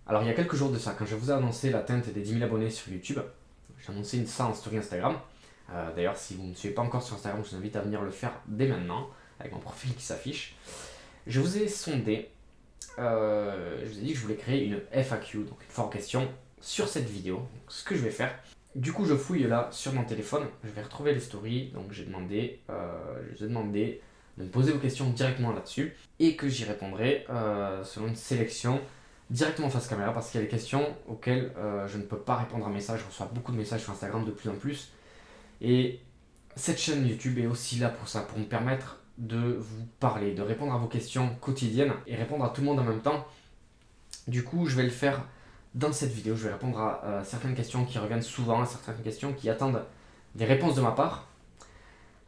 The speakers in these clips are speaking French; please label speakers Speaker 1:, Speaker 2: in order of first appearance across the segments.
Speaker 1: Alors il y a quelques jours de ça, quand je vous ai annoncé l'atteinte des 10 000 abonnés sur YouTube, j'ai annoncé ça en story Instagram. D'ailleurs, si vous ne me suivez pas encore sur Instagram, je vous invite à venir le faire dès maintenant, avec mon profil qui s'affiche. Je vous ai sondé, je vous ai dit que je voulais créer une FAQ, donc une foire question, sur cette vidéo. Donc, ce que je vais faire, du coup je fouille là sur mon téléphone, je vais retrouver les stories, donc je vous ai demandé de me poser vos questions directement là-dessus, et que j'y répondrai selon une sélection directement face caméra, parce qu'il y a des questions auxquelles je ne peux pas répondre en message. Je reçois beaucoup de messages sur Instagram de plus en plus, et cette chaîne YouTube est aussi là pour ça, pour me permettre de vous parler, de répondre à vos questions quotidiennes et répondre à tout le monde en même temps. Du coup, je vais le faire dans cette vidéo. Je vais répondre à certaines questions qui reviennent souvent, à certaines questions qui attendent des réponses de ma part.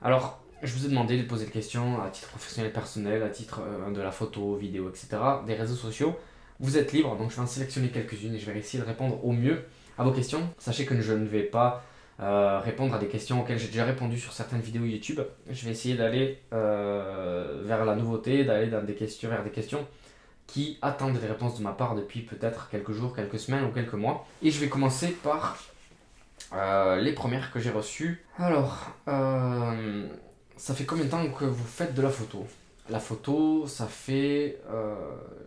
Speaker 1: Alors, je vous ai demandé de poser des questions à titre professionnel, personnel, à titre de la photo, vidéo, etc., des réseaux sociaux. Vous êtes libre, donc je vais en sélectionner quelques-unes et je vais essayer de répondre au mieux à vos questions. Sachez que je ne vais pas répondre à des questions auxquelles j'ai déjà répondu sur certaines vidéos YouTube. Je vais essayer d'aller vers la nouveauté, d'aller vers des questions qui attendent des réponses de ma part depuis peut-être quelques jours, quelques semaines ou quelques mois. Et je vais commencer par les premières que j'ai reçues. Alors, ça fait combien de temps que vous faites de la photo? La photo, ça fait...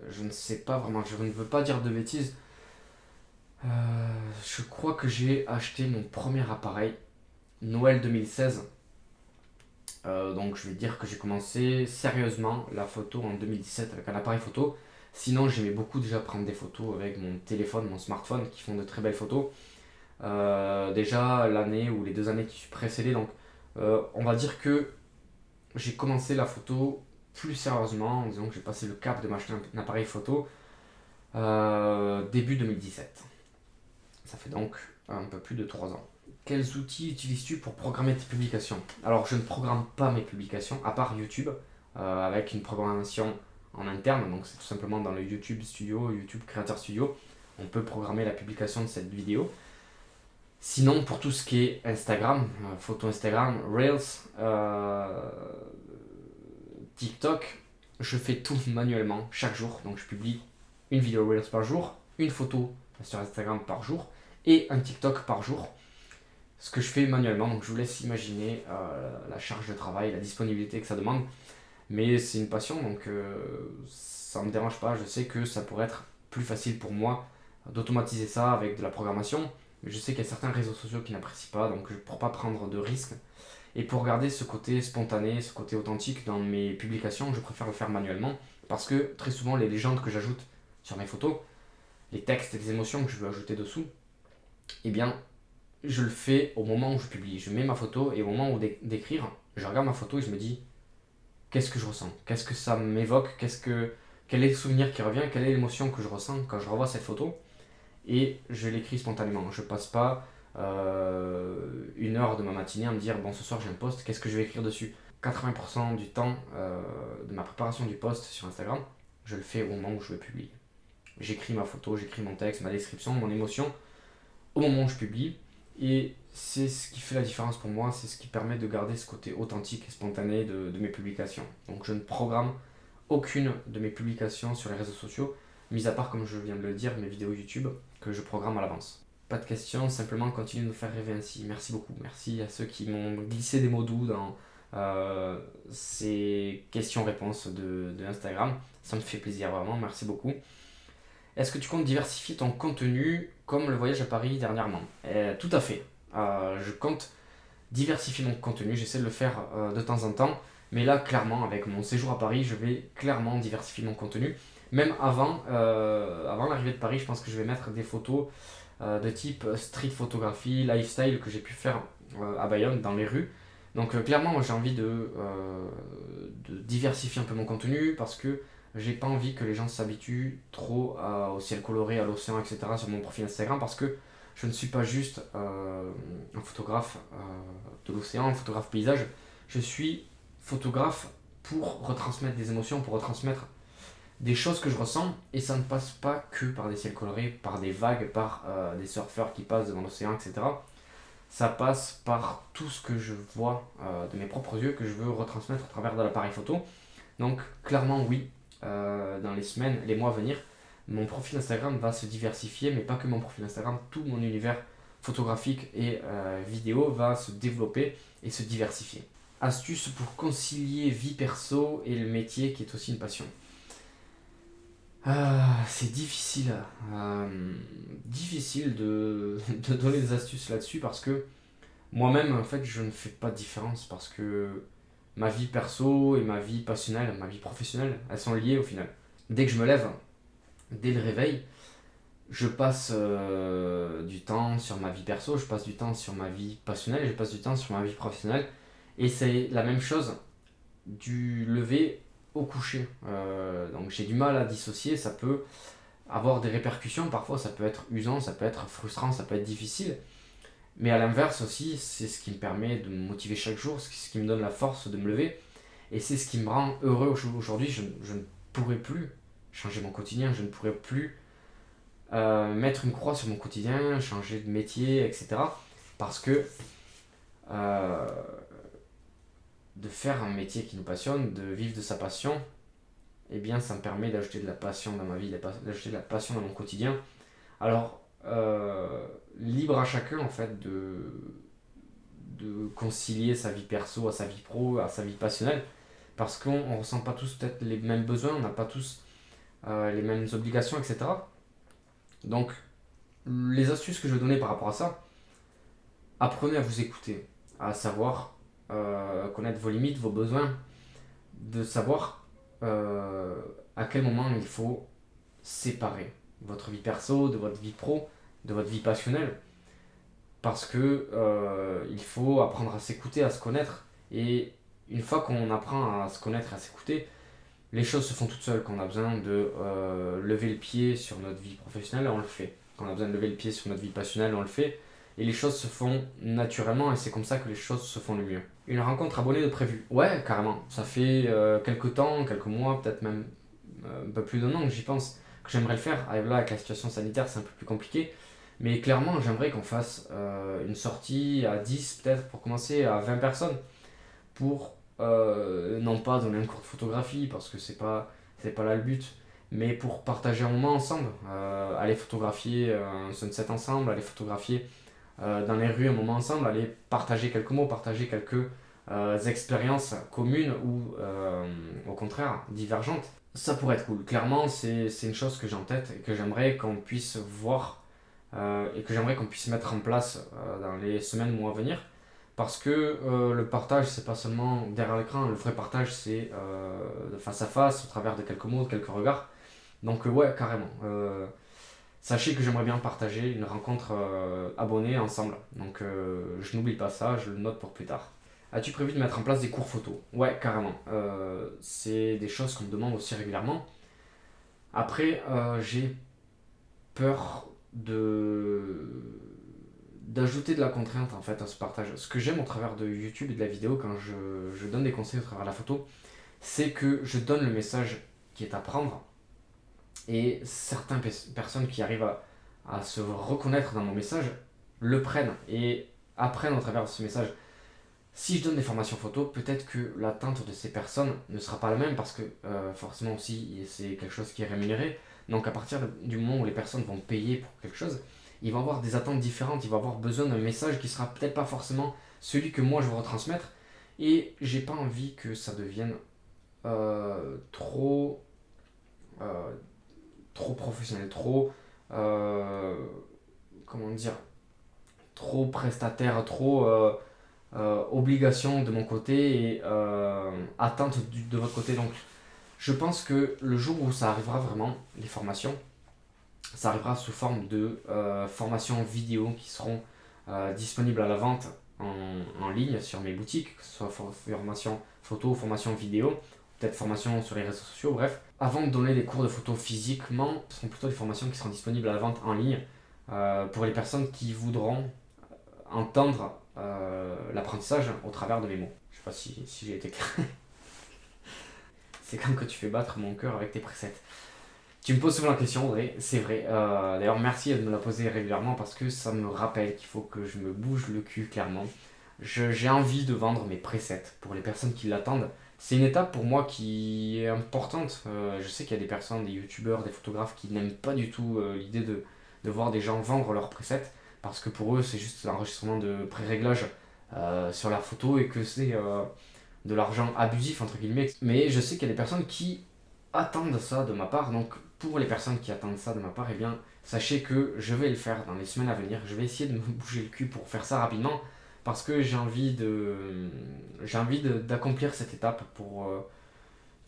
Speaker 1: je ne sais pas vraiment, je ne veux pas dire de bêtises. Euh, je crois que j'ai acheté mon premier appareil Noël 2016. Donc je vais dire que j'ai commencé sérieusement la photo en 2017 avec un appareil photo. Sinon j'aimais beaucoup déjà prendre des photos avec mon téléphone, mon smartphone qui font de très belles photos. Déjà l'année ou les 2 années qui précédaient, donc on va dire que j'ai commencé la photo plus sérieusement en disant que j'ai passé le cap de m'acheter un appareil photo début 2017. Ça fait donc un peu plus de 3 ans. Quels outils utilises-tu pour programmer tes publications? Alors, je ne programme pas mes publications, à part YouTube, avec une programmation en interne. Donc, c'est tout simplement dans le YouTube Studio, YouTube Creator Studio. On peut programmer la publication de cette vidéo. Sinon, pour tout ce qui est Instagram, photo Instagram, Reels, TikTok, je fais tout manuellement chaque jour. Donc, je publie une vidéo Reels par jour, une photo sur Instagram par jour et un TikTok par jour. Ce que je fais manuellement, donc je vous laisse imaginer la charge de travail, la disponibilité que ça demande. Mais c'est une passion, donc ça ne me dérange pas. Je sais que ça pourrait être plus facile pour moi d'automatiser ça avec de la programmation. Mais je sais qu'il y a certains réseaux sociaux qui n'apprécient pas, donc pour pas prendre de risques. Et pour garder ce côté spontané, ce côté authentique dans mes publications, je préfère le faire manuellement. Parce que très souvent, les légendes que j'ajoute sur mes photos, les textes et les émotions que je veux ajouter dessous, eh bien, je le fais au moment où je publie. Je mets ma photo et au moment où d'écrire, je regarde ma photo et je me dis qu'est-ce que je ressens, qu'est-ce que ça m'évoque, quel est le souvenir qui revient, quelle est l'émotion que je ressens quand je revois cette photo, et je l'écris spontanément. Je passe pas 1 heure de ma matinée à me dire bon, ce soir j'ai un post, qu'est-ce que je vais écrire dessus. 80% du temps de ma préparation du post sur Instagram, je le fais au moment où je vais publier. J'écris ma photo, j'écris mon texte, ma description, mon émotion au moment où je publie. Et c'est ce qui fait la différence pour moi, c'est ce qui permet de garder ce côté authentique et spontané de mes publications. Donc je ne programme aucune de mes publications sur les réseaux sociaux, mis à part, comme je viens de le dire, mes vidéos YouTube que je programme à l'avance. Pas de questions, simplement continuez de nous faire rêver ainsi. Merci beaucoup. Merci à ceux qui m'ont glissé des mots doux dans ces questions-réponses de Instagram. Ça me fait plaisir vraiment, merci beaucoup. Est-ce que tu comptes diversifier ton contenu comme le voyage à Paris dernièrement? Tout à fait. Je compte diversifier mon contenu, j'essaie de le faire de temps en temps, mais là clairement avec mon séjour à Paris, je vais clairement diversifier mon contenu. Même avant l'arrivée de Paris, je pense que je vais mettre des photos de type street photographie, lifestyle que j'ai pu faire à Bayonne dans les rues. Donc clairement j'ai envie de diversifier un peu mon contenu parce que j'ai pas envie que les gens s'habituent trop au ciel coloré, à l'océan, etc. sur mon profil Instagram parce que je ne suis pas juste un photographe de l'océan, un photographe paysage. Je suis photographe pour retransmettre des émotions, pour retransmettre des choses que je ressens et ça ne passe pas que par des ciels colorés, par des vagues, par des surfeurs qui passent devant l'océan, etc. Ça passe par tout ce que je vois de mes propres yeux que je veux retransmettre à travers de l'appareil photo. Donc clairement oui, dans les semaines, les mois à venir, mon profil Instagram va se diversifier, mais pas que mon profil Instagram, tout mon univers photographique et vidéo va se développer et se diversifier. Astuces pour concilier vie perso et le métier qui est aussi une passion. C'est difficile, difficile de donner des astuces là-dessus parce que moi-même en fait je ne fais pas de différence parce que ma vie perso et ma vie passionnelle, ma vie professionnelle, elles sont liées au final. Dès que je me lève, dès le réveil, je passe du temps sur ma vie perso, je passe du temps sur ma vie passionnelle, je passe du temps sur ma vie professionnelle. Et c'est la même chose du lever au coucher. Donc j'ai du mal à dissocier, ça peut avoir des répercussions, parfois ça peut être usant, ça peut être frustrant, ça peut être difficile. Mais à l'inverse aussi, c'est ce qui me permet de me motiver chaque jour, ce qui me donne la force de me lever. Et c'est ce qui me rend heureux aujourd'hui. Je ne pourrais plus changer mon quotidien, je ne pourrais plus mettre une croix sur mon quotidien, changer de métier, etc. Parce que euh, de faire un métier qui nous passionne, de vivre de sa passion, eh bien ça me permet d'ajouter de la passion dans ma vie, d'ajouter de la passion dans mon quotidien. Alors, libre à chacun en fait de concilier sa vie perso à sa vie pro, à sa vie passionnelle, parce qu'on ne ressent pas tous peut-être les mêmes besoins, on n'a pas tous les mêmes obligations, etc. Donc, les astuces que je vais donner par rapport à ça, apprenez à vous écouter, à savoir connaître vos limites, vos besoins, de savoir à quel moment il faut séparer votre vie perso de votre vie pro, de votre vie passionnelle, parce que il faut apprendre à s'écouter, à se connaître, et une fois qu'on apprend à se connaître, à s'écouter, les choses se font toutes seules. Quand on a besoin de lever le pied sur notre vie professionnelle, on le fait. Quand on a besoin de lever le pied sur notre vie passionnelle, on le fait. Et les choses se font naturellement et c'est comme ça que les choses se font le mieux. Une rencontre abonnée de prévu. Ouais, carrément. Ça fait quelques temps, quelques mois, peut-être même un peu plus d'un an que j'y pense, que j'aimerais le faire. Ah, là, avec la situation sanitaire, c'est un peu plus compliqué. Mais clairement, j'aimerais qu'on fasse une sortie à 10 peut-être pour commencer, à 20 personnes. Pour non pas donner un cours de photographie parce que c'est pas là le but, mais pour partager un moment ensemble, aller photographier un sunset ensemble, aller photographier dans les rues un moment ensemble, aller partager quelques mots, partager quelques expériences communes ou au contraire divergentes. Ça pourrait être cool. Clairement, c'est une chose que j'ai en tête et que j'aimerais qu'on puisse voir et que j'aimerais qu'on puisse mettre en place dans les semaines, mois à venir. Parce que le partage, c'est pas seulement derrière l'écran, le vrai partage, c'est de face à face, au travers de quelques mots, de quelques regards. Donc, ouais, carrément. Sachez que j'aimerais bien partager une rencontre abonnée ensemble. Donc, je n'oublie pas ça, je le note pour plus tard. As-tu prévu de mettre en place des cours photo? Ouais, carrément. C'est des choses qu'on me demande aussi régulièrement. Après, j'ai peur d'ajouter de la contrainte en fait à ce partage. Ce que j'aime au travers de YouTube et de la vidéo quand je donne des conseils au travers de la photo, c'est que je donne le message qui est à prendre et certaines personnes qui arrivent à se reconnaître dans mon message le prennent et apprennent au travers de ce message. Si je donne des formations photo, peut-être que l'attente de ces personnes ne sera pas la même parce que forcément aussi c'est quelque chose qui est rémunéré. Donc à partir du moment où les personnes vont payer pour quelque chose, ils vont avoir des attentes différentes, ils vont avoir besoin d'un message qui sera peut-être pas forcément celui que moi je veux retransmettre. Et j'ai pas envie que ça devienne trop, euh, trop professionnel, trop, euh, comment dire, trop prestataire, trop obligation de mon côté et attente de votre côté. Donc je pense que le jour où ça arrivera vraiment, les formations, ça arrivera sous forme de formations vidéo qui seront disponibles à la vente en ligne sur mes boutiques, que ce soit formation photo, formation vidéo, peut-être formation sur les réseaux sociaux, bref. Avant de donner des cours de photo physiquement, ce seront plutôt des formations qui seront disponibles à la vente en ligne pour les personnes qui voudront entendre l'apprentissage au travers de mes mots. Je sais pas si j'ai été clair. C'est comme que tu fais battre mon cœur avec tes presets. Tu me poses souvent la question, Audrey, c'est vrai. D'ailleurs, merci de me la poser régulièrement parce que ça me rappelle qu'il faut que je me bouge le cul, clairement. J'ai envie de vendre mes presets pour les personnes qui l'attendent. C'est une étape pour moi qui est importante. Je sais qu'il y a des personnes, des youtubeurs, des photographes qui n'aiment pas du tout l'idée de voir des gens vendre leurs presets parce que pour eux c'est juste l'enregistrement de pré-réglage sur la photo et que c'est de l'argent abusif entre guillemets. Mais je sais qu'il y a des personnes qui attendent ça de ma part. Donc pour les personnes qui attendent ça de ma part, eh bien sachez que je vais le faire dans les semaines à venir. Je vais essayer de me bouger le cul pour faire ça rapidement parce que d'accomplir cette étape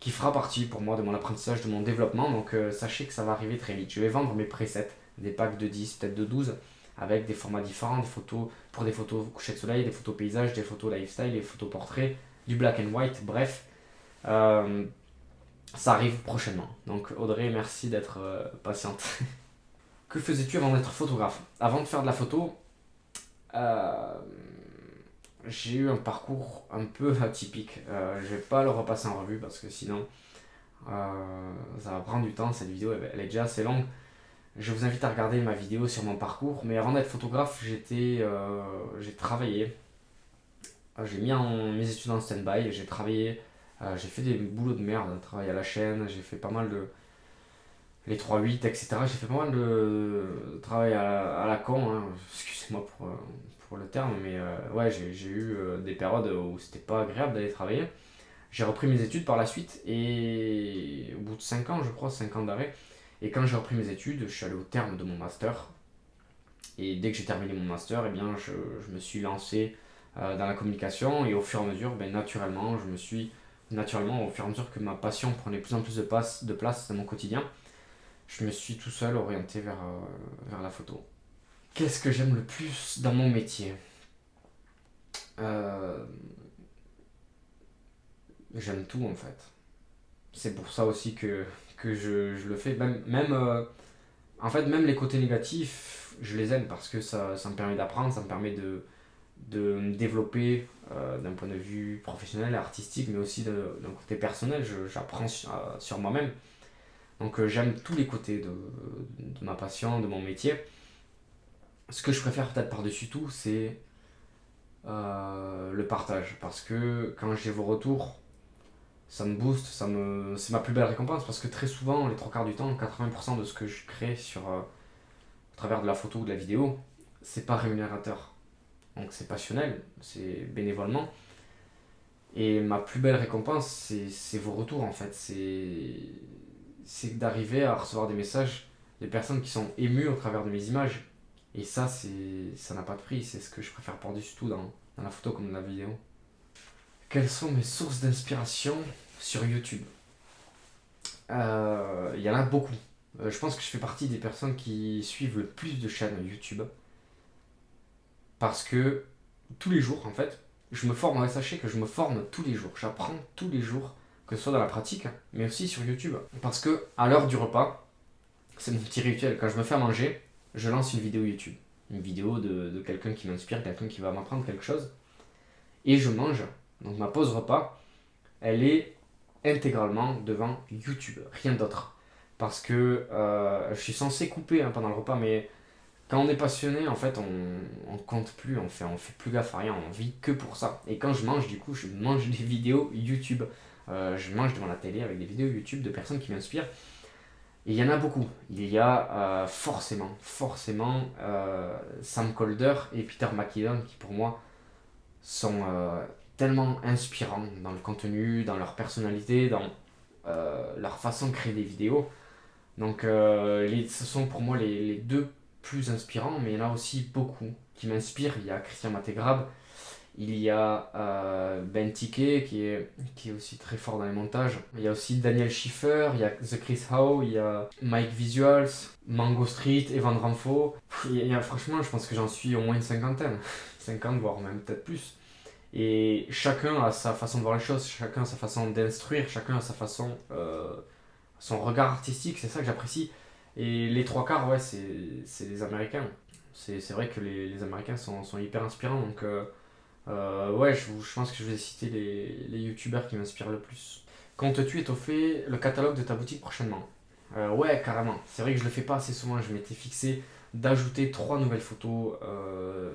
Speaker 1: qui fera partie pour moi de mon apprentissage, de mon développement. Donc sachez que ça va arriver très vite. Je vais vendre mes presets, des packs de 10, peut-être de 12, avec des formats différents, des photos pour des photos coucher de soleil, des photos paysages, des photos lifestyle, des photos portraits, du black and white, bref. Euh, Ça arrive prochainement. Donc Audrey, merci d'être patiente. Que faisais-tu avant d'être photographe? Avant de faire de la photo, euh, j'ai eu un parcours un peu atypique. Je vais pas le repasser en revue parce que sinon ça va prendre du temps. Cette vidéo elle est déjà assez longue. Je vous invite à regarder ma vidéo sur mon parcours. Mais avant d'être photographe, j'ai travaillé. J'ai mis mes études en stand-by. J'ai travaillé. J'ai fait des boulots de merde. Travaillé à la chaîne. J'ai fait pas mal de les 3-8, etc. J'ai fait pas mal de travail à la con, hein. Excusez-moi pour le terme, mais ouais, j'ai eu des périodes où c'était pas agréable d'aller travailler. J'ai repris mes études par la suite et au bout de 5 ans, je crois, 5 ans d'arrêt, et quand j'ai repris mes études, je suis allé au terme de mon master. Et dès que j'ai terminé mon master, eh bien, je me suis lancé dans la communication et au fur et à mesure, ben, naturellement, au fur et à mesure que ma passion prenait de plus en plus de place dans mon quotidien, je me suis tout seul orienté vers la photo. Qu'est-ce que j'aime le plus dans mon métier? Euh, J'aime tout en fait. C'est pour ça aussi que je le fais. En fait, même les côtés négatifs, je les aime parce que ça me permet d'apprendre, ça me permet de me développer d'un point de vue professionnel et artistique, mais aussi d'un côté personnel. J'apprends sur moi-même. Donc j'aime tous les côtés de ma passion, de mon métier. Ce que je préfère peut-être par-dessus tout, c'est le partage. Parce que quand j'ai vos retours, ça me booste, c'est ma plus belle récompense. Parce que très souvent, les trois quarts du temps, 80% de ce que je crée à travers de la photo ou de la vidéo, c'est pas rémunérateur. Donc c'est passionnel, c'est bénévolement. Et ma plus belle récompense, c'est vos retours en fait. C'est d'arriver à recevoir des messages de personnes qui sont émues au travers de mes images. Et ça n'a pas de prix, c'est ce que je préfère par-dessus tout dans la photo comme dans la vidéo. Quelles sont mes sources d'inspiration sur YouTube? Il y en a beaucoup. Je pense que je fais partie des personnes qui suivent le plus de chaînes YouTube. Parce que tous les jours, en fait, je me forme. Ouais, sachez que je me forme tous les jours. J'apprends tous les jours, que ce soit dans la pratique, mais aussi sur YouTube. Parce que à l'heure du repas, c'est mon petit rituel. Quand je me fais à manger, je lance une vidéo YouTube. Une vidéo de quelqu'un qui m'inspire, quelqu'un qui va m'apprendre quelque chose. Et je mange. Donc ma pause repas, elle est intégralement devant YouTube, rien d'autre. Parce que je suis censé couper pendant le repas, mais quand on est passionné, en fait, on compte plus, on fait plus gaffe à rien, on vit que pour ça. Et quand je mange, du coup, je mange des vidéos YouTube. Je mange devant la télé avec des vidéos YouTube de personnes qui m'inspirent. Et il y en a beaucoup. Il y a forcément Sam Colder et Peter McKinnon qui pour moi sont tellement inspirants dans le contenu, dans leur personnalité, dans leur façon de créer des vidéos. Donc ce sont pour moi les deux plus inspirants, mais il y en a aussi beaucoup qui m'inspirent. Il y a Christian Mattegrab, il y a Ben Tiquet qui est aussi très fort dans les montages. Il y a aussi Daniel Schiffer, il y a The Chris Howe, il y a Mike Visuals, Mango Street, Evan Ramfo. Franchement, je pense que j'en suis au moins une cinquantaine. 50 voire même peut-être plus. Et chacun a sa façon de voir les choses, chacun a sa façon d'instruire, chacun a sa façon, son regard artistique, c'est ça que j'apprécie. Et les trois quarts, ouais, c'est les Américains. C'est vrai que les Américains sont hyper inspirants, donc ouais, je pense que je vais citer les youtubeurs qui m'inspirent le plus. Comptes-tu étoffer le catalogue de ta boutique prochainement? Ouais, carrément. C'est vrai que je le fais pas assez souvent, je m'étais fixé d'ajouter 3 nouvelles photos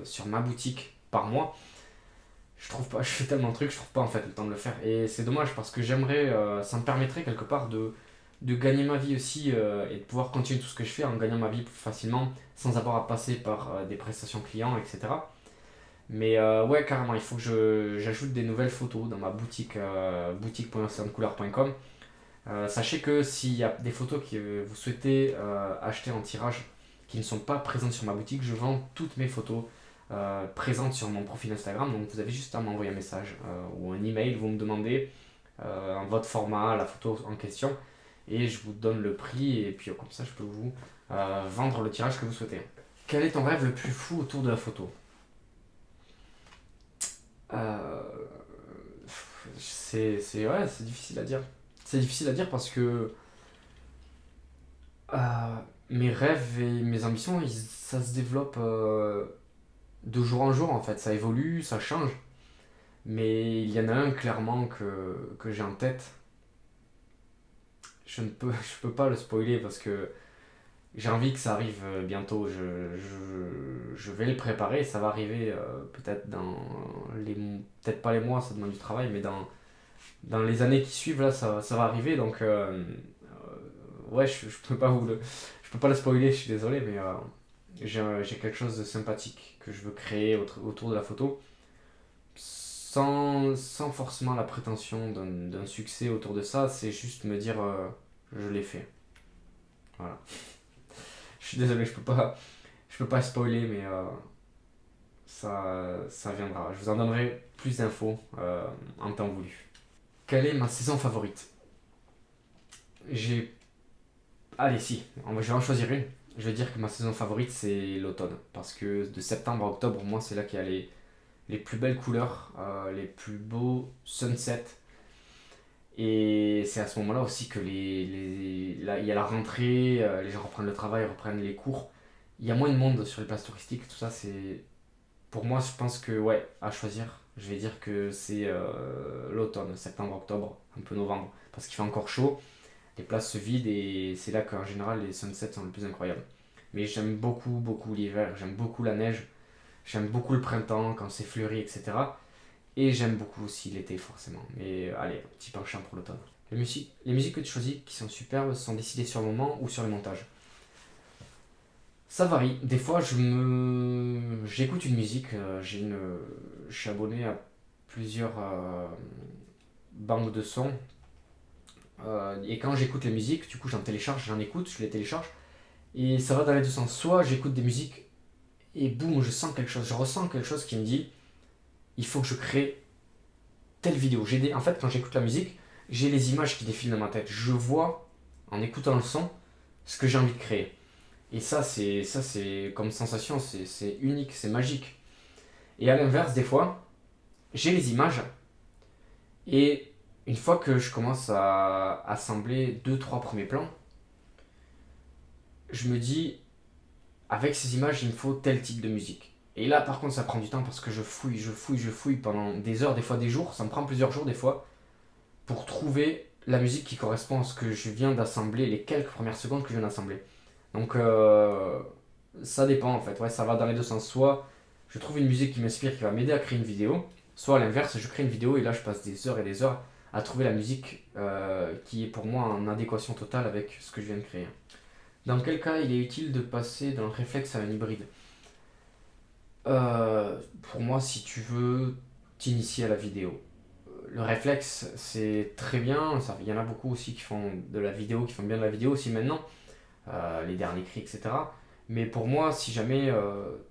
Speaker 1: sur ma boutique par mois. je trouve pas, je fais tellement de trucs, je trouve pas en fait le temps de le faire. Et c'est dommage parce que j'aimerais, ça me permettrait quelque part de gagner ma vie aussi et de pouvoir continuer tout ce que je fais en gagnant ma vie plus facilement sans avoir à passer par des prestations clients, etc. Mais ouais, carrément, il faut que j'ajoute des nouvelles photos dans ma boutique, boutique.soundcouleur.com. Sachez que s'il y a des photos que vous souhaitez acheter en tirage qui ne sont pas présentes sur ma boutique, je vends toutes mes photos présentes sur mon profil Instagram. Donc vous avez juste à m'envoyer un message ou un email, vous me demandez votre format, la photo en question, et je vous donne le prix, et puis comme ça je peux vous vendre le tirage que vous souhaitez. Quel est ton rêve le plus fou autour de la photo? Euh, ouais, c'est difficile à dire. C'est difficile à dire parce que euh, mes rêves et mes ambitions, ça se développe de jour en jour en fait. Ça évolue, ça change. Mais il y en a un clairement que j'ai en tête. Je peux pas le spoiler parce que j'ai envie que ça arrive bientôt. Je vais le préparer. Ça va arriver peut-être dans peut-être pas les mois, ça demande du travail, mais dans les années qui suivent, là, ça va arriver. Donc, ouais, je peux pas je peux pas le spoiler, je suis désolé, mais j'ai quelque chose de sympathique que je veux créer autour de la photo, sans forcément la prétention d'un succès autour de ça. C'est juste me dire, je l'ai fait. Voilà. Je suis désolé, je peux pas spoiler, mais ça viendra. Je vous en donnerai plus d'infos en temps voulu. Quelle est ma saison favorite? J'ai Allez, si, je vais en choisir une. Je vais dire que ma saison favorite, c'est l'automne. Parce que de septembre à octobre, moi, c'est là qu'il y a les plus belles couleurs, les plus beaux sunsets. Et c'est à ce moment-là aussi que il y a la rentrée, les gens reprennent le travail, reprennent les cours. Il y a moins de monde sur les places touristiques, tout ça, c'est... Pour moi, je pense que, ouais, à choisir, je vais dire que c'est l'automne, septembre, octobre, un peu novembre. Parce qu'il fait encore chaud, les places se vident et c'est là qu'en général les sunsets sont les plus incroyables. Mais j'aime beaucoup, beaucoup l'hiver, j'aime beaucoup la neige, j'aime beaucoup le printemps quand c'est fleuri, etc. Et j'aime beaucoup aussi l'été forcément. Mais allez, un petit penchant pour l'automne. Les musiques que tu choisis qui sont superbes sont décidées sur le moment ou sur le montage? Ça varie. Des fois, j'écoute une musique. Je suis abonné à plusieurs banques de sons. Et quand j'écoute les musiques, du coup, j'en télécharge, j'en écoute, je les télécharge. Et ça va dans les deux sens. Soit j'écoute des musiques et boum, je sens quelque chose, je ressens quelque chose qui me dit il faut que je crée telle vidéo. En fait, quand j'écoute la musique, j'ai les images qui défilent dans ma tête. Je vois, en écoutant le son, ce que j'ai envie de créer. Et ça, c'est comme sensation, c'est unique, c'est magique. Et à l'inverse, des fois, j'ai les images et une fois que je commence à assembler deux, trois premiers plans, je me dis, avec ces images, il me faut tel type de musique. Et là, par contre, ça prend du temps parce que je fouille pendant des heures, des fois des jours. Ça me prend plusieurs jours, des fois, pour trouver la musique qui correspond à ce que je viens d'assembler, les quelques premières secondes que je viens d'assembler. Donc, ça dépend en fait. Ouais, ça va dans les deux sens. Soit je trouve une musique qui m'inspire, qui va m'aider à créer une vidéo. Soit à l'inverse, je crée une vidéo et là, je passe des heures et des heures à trouver la musique qui est pour moi en adéquation totale avec ce que je viens de créer. Dans quel cas il est utile de passer d'un réflexe à un hybride? Pour moi, si tu veux t'initier à la vidéo, le réflexe c'est très bien. Il y en a beaucoup aussi qui font de la vidéo, qui font bien de la vidéo aussi maintenant, les derniers cris, etc. Mais pour moi, si jamais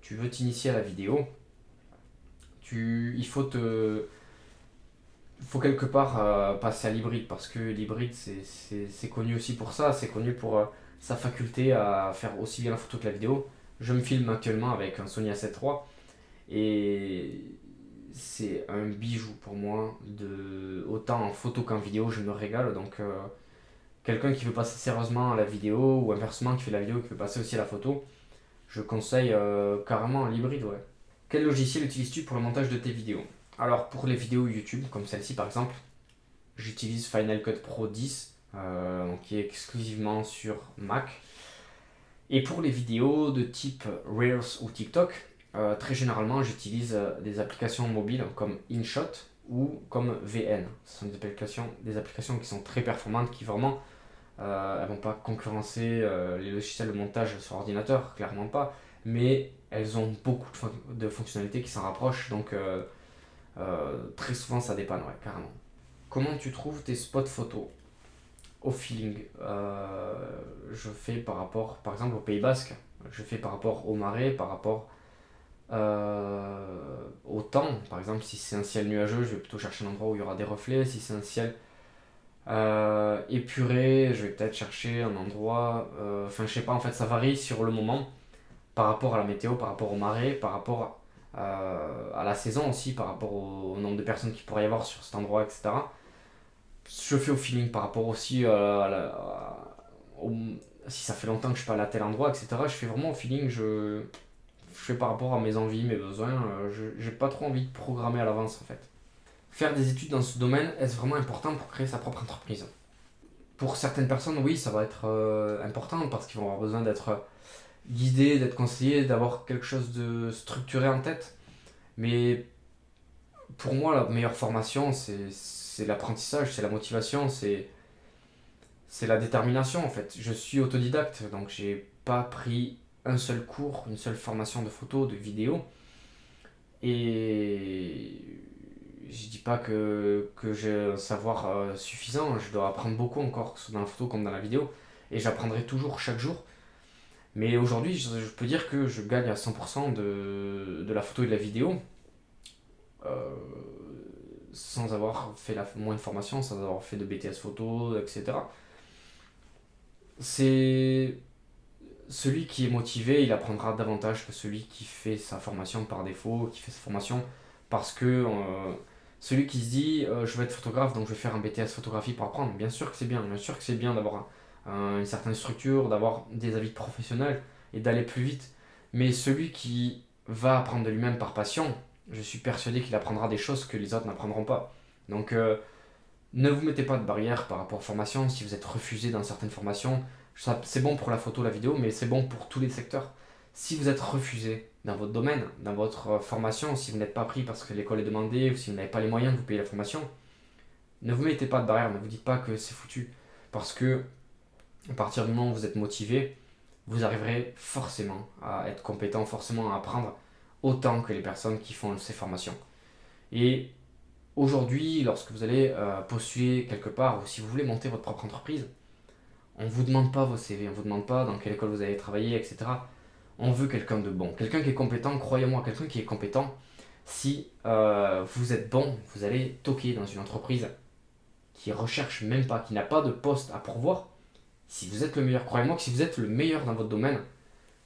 Speaker 1: tu veux t'initier à la vidéo, il faut quelque part passer à l'hybride parce que l'hybride c'est connu aussi pour ça, c'est connu pour sa faculté à faire aussi bien la photo que la vidéo. Je me filme actuellement avec un Sony A7 III et c'est un bijou pour moi, autant en photo qu'en vidéo, je me régale. Donc quelqu'un qui veut passer sérieusement à la vidéo ou inversement qui fait la vidéo qui veut passer aussi à la photo, je conseille carrément l'hybride, ouais. Quel logiciel utilises-tu pour le montage de tes vidéos? Alors pour les vidéos YouTube, comme celle-ci par exemple, j'utilise Final Cut Pro 10, qui est exclusivement sur Mac. Et pour les vidéos de type Reels ou TikTok, très généralement, j'utilise des applications mobiles comme InShot ou comme VN. Ce sont des applications qui sont très performantes, qui vraiment, elles vont pas concurrencer les logiciels de montage sur ordinateur, clairement pas, mais elles ont beaucoup de fonctionnalités qui s'en rapprochent, donc très souvent ça dépanne, ouais, carrément. Comment tu trouves tes spots photos? Au feeling. Je fais par rapport, par exemple, au Pays Basque. Je fais par rapport au marais, par rapport au temps. Par exemple, si c'est un ciel nuageux, je vais plutôt chercher un endroit où il y aura des reflets. Si c'est un ciel épuré, je vais peut-être chercher un endroit. Enfin, je sais pas, en fait, ça varie sur le moment, par rapport à la météo, par rapport au marais, par rapport à la saison aussi, par rapport au nombre de personnes qu'il pourrait y avoir sur cet endroit, etc. Je fais au feeling par rapport aussi au- si ça fait longtemps que je suis pas allé à tel endroit, etc. Je fais vraiment au feeling, je fais par rapport à mes envies, mes besoins. J'ai pas trop envie de programmer à l'avance en fait. Faire des études dans ce domaine, est-ce vraiment important pour créer sa propre entreprise? Pour certaines personnes, oui, ça va être important parce qu'ils vont avoir besoin d'être guidés, d'être conseillés, d'avoir quelque chose de structuré en tête. Mais pour moi, la meilleure formation, c'est l'apprentissage, c'est la motivation, c'est la détermination en fait. Je suis autodidacte, donc j'ai pas pris un seul cours, une seule formation de photo, de vidéo. Et je dis pas que j'ai un savoir suffisant, je dois apprendre beaucoup encore, que ce soit dans la photo comme dans la vidéo. Et j'apprendrai toujours chaque jour. Mais aujourd'hui, je peux dire que je gagne à 100% de la photo et de la vidéo, euh, sans avoir fait moins de formation, sans avoir fait de BTS photo, etc. C'est celui qui est motivé, il apprendra davantage que celui qui fait sa formation par défaut, qui fait sa formation parce que celui qui se dit je vais être photographe donc je vais faire un BTS photographie pour apprendre. Bien sûr que c'est bien, bien sûr que c'est bien d'avoir une certaine structure, d'avoir des avis professionnels et d'aller plus vite. Mais celui qui va apprendre de lui-même par passion, je suis persuadé qu'il apprendra des choses que les autres n'apprendront pas. Donc ne vous mettez pas de barrière par rapport aux formations. Si vous êtes refusé dans certaines formations, c'est bon pour la photo, la vidéo, mais c'est bon pour tous les secteurs. Si vous êtes refusé dans votre domaine, dans votre formation, si vous n'êtes pas pris parce que l'école est demandée ou si vous n'avez pas les moyens de vous payer la formation, ne vous mettez pas de barrière, ne vous dites pas que c'est foutu. Parce que à partir du moment où vous êtes motivé, vous arriverez forcément à être compétent, forcément à apprendre autant que les personnes qui font ces formations. Et aujourd'hui, lorsque vous allez postuler quelque part ou si vous voulez monter votre propre entreprise, on ne vous demande pas vos CV, on ne vous demande pas dans quelle école vous avez travaillé, etc. On veut quelqu'un de bon, quelqu'un qui est compétent, croyez-moi, quelqu'un qui est compétent. Si vous êtes bon, vous allez toquer dans une entreprise qui recherche même pas, qui n'a pas de poste à pourvoir. Si vous êtes le meilleur, croyez-moi que si vous êtes le meilleur dans votre domaine,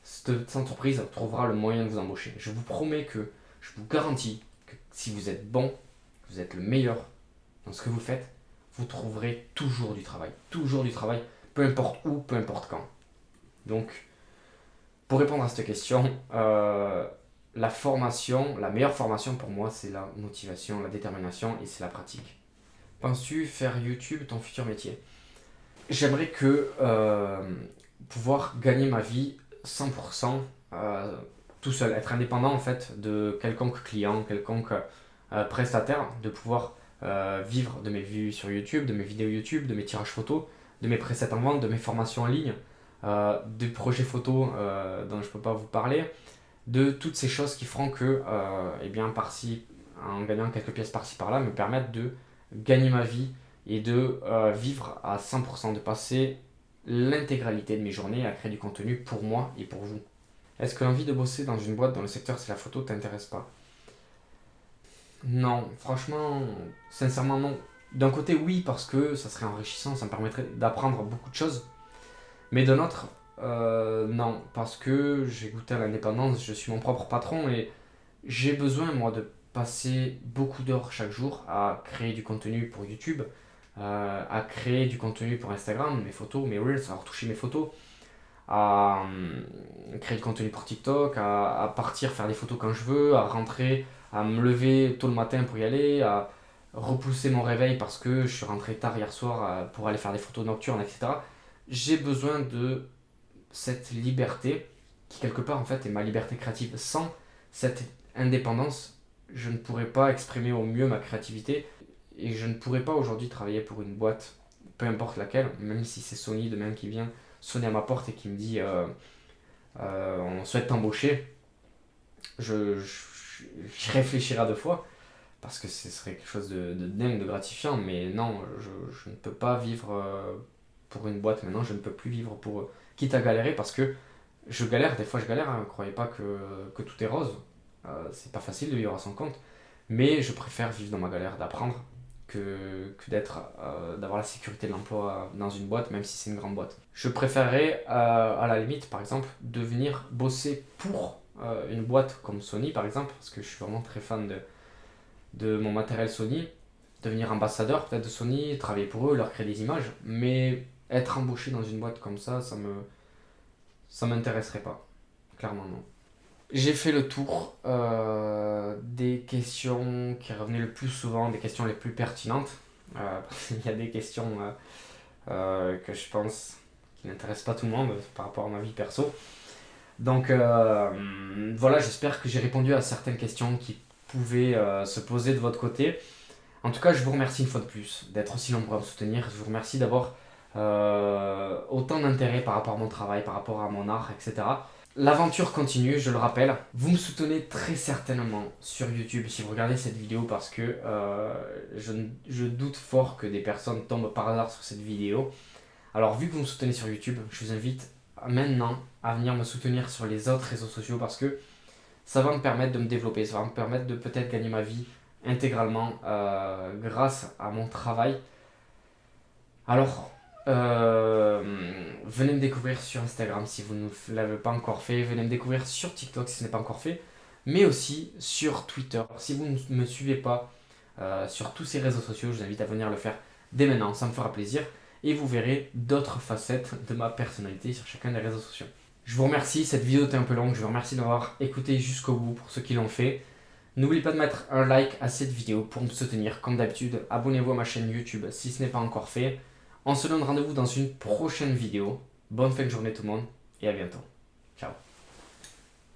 Speaker 1: cette entreprise trouvera le moyen de vous embaucher. Je vous promets que, je vous garantis que si vous êtes bon, vous êtes le meilleur dans ce que vous faites, vous trouverez toujours du travail. Toujours du travail, peu importe où, peu importe quand. Donc, pour répondre à cette question, la formation, la meilleure formation pour moi, c'est la motivation, la détermination et c'est la pratique. Penses-tu faire YouTube ton futur métier? J'aimerais que pouvoir gagner ma vie 100% tout seul, être indépendant en fait de quelconque client, quelconque prestataire, de pouvoir vivre de mes vues sur YouTube, de mes vidéos YouTube, de mes tirages photos, de mes presets en vente, de mes formations en ligne, des projets photos dont je ne peux pas vous parler, de toutes ces choses qui feront que, eh bien, par-ci, en gagnant quelques pièces par-ci par-là, me permettent de gagner ma vie et de vivre à 100%, de passer l'intégralité de mes journées à créer du contenu pour moi et pour vous. Est-ce que l'envie de bosser dans une boîte dans le secteur c'est la photo t'intéresse pas? Non, franchement, sincèrement non. D'un côté oui parce que ça serait enrichissant, ça me permettrait d'apprendre beaucoup de choses, mais d'un autre non, parce que j'ai goûté à l'indépendance, je suis mon propre patron et j'ai besoin moi de passer beaucoup d'heures chaque jour à créer du contenu pour YouTube, à créer du contenu pour Instagram, mes photos, mes reels, à retoucher mes photos, à créer du contenu pour TikTok, à partir faire des photos quand je veux, à rentrer, à me lever tôt le matin pour y aller, à repousser mon réveil parce que je suis rentré tard hier soir pour aller faire des photos nocturnes, etc. J'ai besoin de cette liberté qui quelque part en fait est ma liberté créative. Sans cette indépendance, je ne pourrais pas exprimer au mieux ma créativité et je ne pourrais pas aujourd'hui travailler pour une boîte, peu importe laquelle, même si c'est Sony demain qui vient sonner à ma porte et qui me dit on souhaite t'embaucher, j'y réfléchirai à deux fois parce que ce serait quelque chose de dingue, de gratifiant, mais non, je ne peux pas vivre pour une boîte maintenant, je ne peux plus vivre pour eux. Quitte à galérer parce que je galère, des fois je galère, hein, croyez pas que tout est rose. C'est pas facile de vivre à son compte, mais je préfère vivre dans ma galère, d'apprendre, que d'avoir la sécurité de l'emploi dans une boîte, même si c'est une grande boîte. Je préférerais, à la limite, par exemple, devenir bosser pour une boîte comme Sony, par exemple, parce que je suis vraiment très fan de mon matériel Sony, devenir ambassadeur peut-être de Sony, travailler pour eux, leur créer des images, mais être embauché dans une boîte comme ça m'intéresserait pas, clairement non. J'ai fait le tour des questions qui revenaient le plus souvent, des questions les plus pertinentes. Il y a des questions que je pense qui n'intéressent pas tout le monde par rapport à ma vie perso. Donc voilà, j'espère que j'ai répondu à certaines questions qui pouvaient se poser de votre côté. En tout cas, je vous remercie une fois de plus d'être aussi nombreux à me soutenir. Je vous remercie d'avoir autant d'intérêt par rapport à mon travail, par rapport à mon art, etc. L'aventure continue, je le rappelle. Vous me soutenez très certainement sur YouTube si vous regardez cette vidéo parce que je doute fort que des personnes tombent par hasard sur cette vidéo. Alors vu que vous me soutenez sur YouTube, je vous invite maintenant à venir me soutenir sur les autres réseaux sociaux parce que ça va me permettre de me développer, ça va me permettre de peut-être gagner ma vie intégralement grâce à mon travail. Alors, venez me découvrir sur Instagram si vous ne l'avez pas encore fait, venez me découvrir sur TikTok si ce n'est pas encore fait, mais aussi sur Twitter. Si vous ne me suivez pas sur tous ces réseaux sociaux, je vous invite à venir le faire dès maintenant, ça me fera plaisir, et vous verrez d'autres facettes de ma personnalité sur chacun des réseaux sociaux. Je vous remercie, cette vidéo était un peu longue, je vous remercie d'avoir écouté jusqu'au bout pour ceux qui l'ont fait. N'oubliez pas de mettre un like à cette vidéo pour me soutenir, comme d'habitude, abonnez-vous à ma chaîne YouTube si ce n'est pas encore fait. On se donne rendez-vous dans une prochaine vidéo. Bonne fin de journée tout le monde et à bientôt. Ciao.